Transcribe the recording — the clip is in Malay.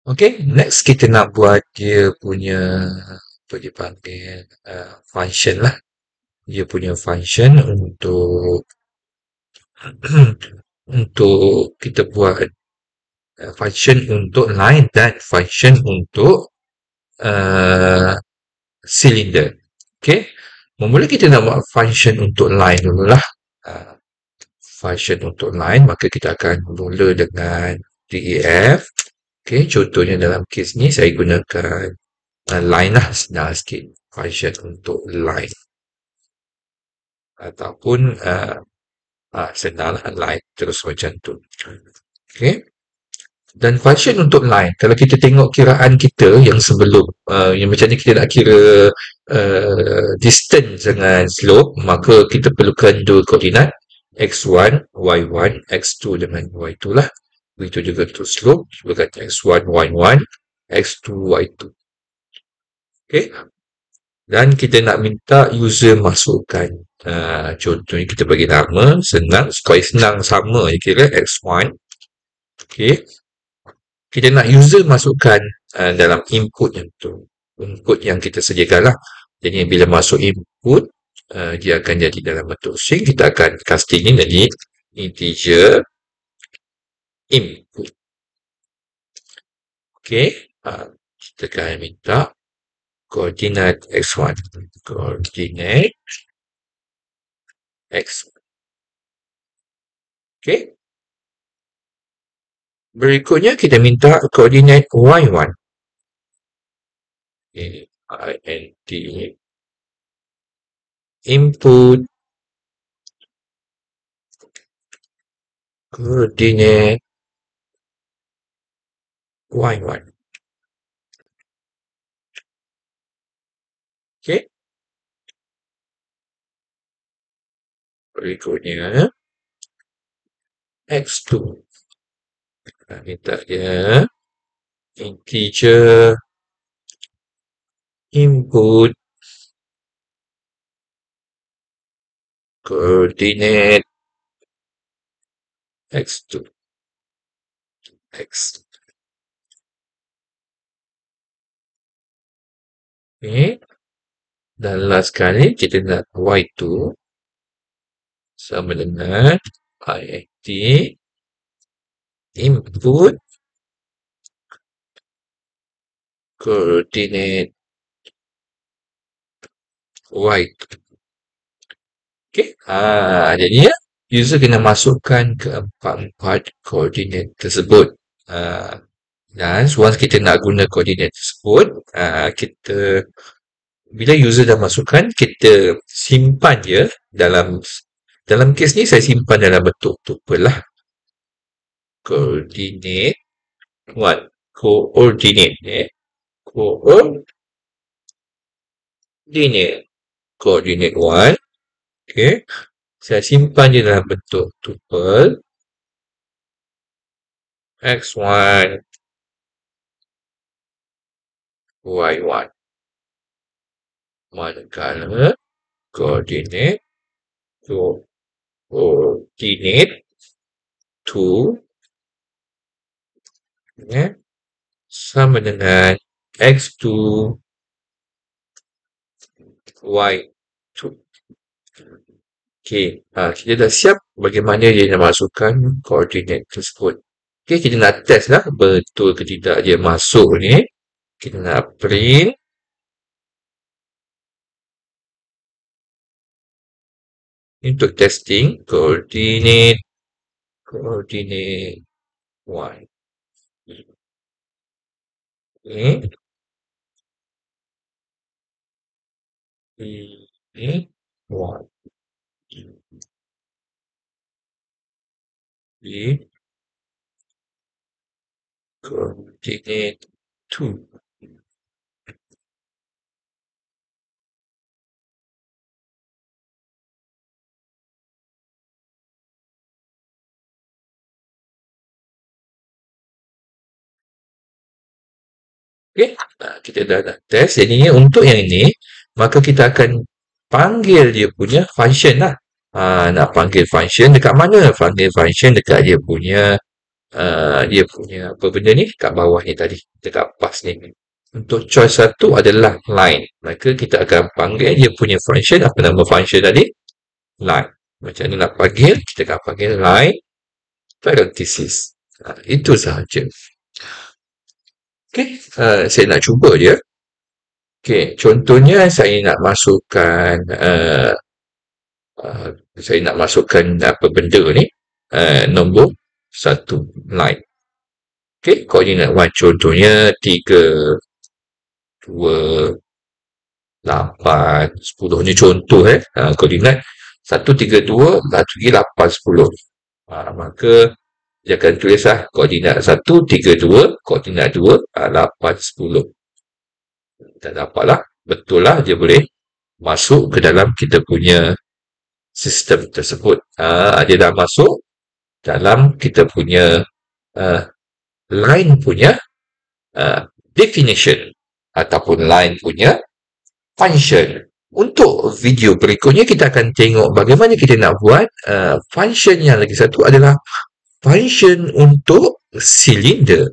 Okay, next kita nak buat dia punya apa dia panggil function lah. Dia punya function untuk untuk kita buat function untuk line dan function untuk uh, cylinder. Okay, mula kita nak buat function untuk line dululah. Uh, function untuk line, maka kita akan mula dengan DEF. Okay, contohnya dalam kes ni saya gunakan line lah, senang sikit. Function untuk line. Ataupun senang lah line, terus macam tu. Okay. Dan function untuk line, kalau kita tengok kiraan kita yang sebelum, yang macam ni kita nak kira distance dengan slope, maka kita perlukan dua koordinat, x1, y1, x2 dengan y2 lah. Begitu juga untuk slope, perlukan x1, y1, x2, y2. Okay. Dan kita nak minta user masukkan. Contohnya kita bagi nama, senang, supaya senang sama je kira x1. Okay. Kita nak user masukkan dalam input yang tu. Input yang kita sediakan lah. Jadi bila masuk input, dia akan jadi dalam bentuk string. Kita akan casting ni jadi integer input. Okay. Kita akan minta koordinat x1. Koordinat x1. Okay. Berikutnya kita minta koordinat y1. Okay. int input koordinat y1. Okay. Berikutnya x2. Kita minta dia integer input koordinat x2. X. Okay. Dan last kali kita nak y2 sama dengan int input koordinat y2. Okay. Jadi ya, user kena masukkan keempat-empat koordinat tersebut. Dan once kita nak guna koordinat tersebut, kita bila user dah masukkan, kita simpan dia dalam kes ni saya simpan dalam bentuk tuple lah. Koordinat what? Koordinat koordinat 1. Okay. Saya simpan dia dalam bentuk tuple x1 y1. Manakala koordinat 2 sama dengan x2 y2. Okay, kita dah siap bagaimana dia nak masukkan koordinat tersebut. Okay, kita nak test lah betul ke tidak dia masuk ni. Kita nak print untuk testing koordinat y. Okay. Ini y. Di koordinat 2. Okay, kita dah nak test. Jadi untuk yang ini, maka kita akan panggil dia punya function lah. Nak panggil function dekat mana? Panggil function dekat dia punya dia punya apa benda ni kat bawah ni tadi, dekat pas ni. Untuk choice satu adalah line. Maka kita akan panggil dia punya function. Apa nama function tadi? Line. Macam ni nak panggil, kita akan panggil line parenthesis. Itu sahaja. Okey, saya nak cuba dia. Okey, contohnya saya nak masukkan apa benda ni, nombor 1 line. Okey, koordinat Y contohnya 3, 2, 8, 10 ni contoh koordinat 1, 3, 2, 1, 8, 10. Maka dia akan tulislah koordinat 1, 3, 2, koordinat 2, 8, 10. Tak dapatlah, betul lah dia boleh masuk ke dalam kita punya sistem tersebut. Dia dah masuk dalam kita punya line punya definition ataupun line punya function. Untuk video berikutnya kita akan tengok bagaimana kita nak buat function yang lagi satu adalah function untuk silinder.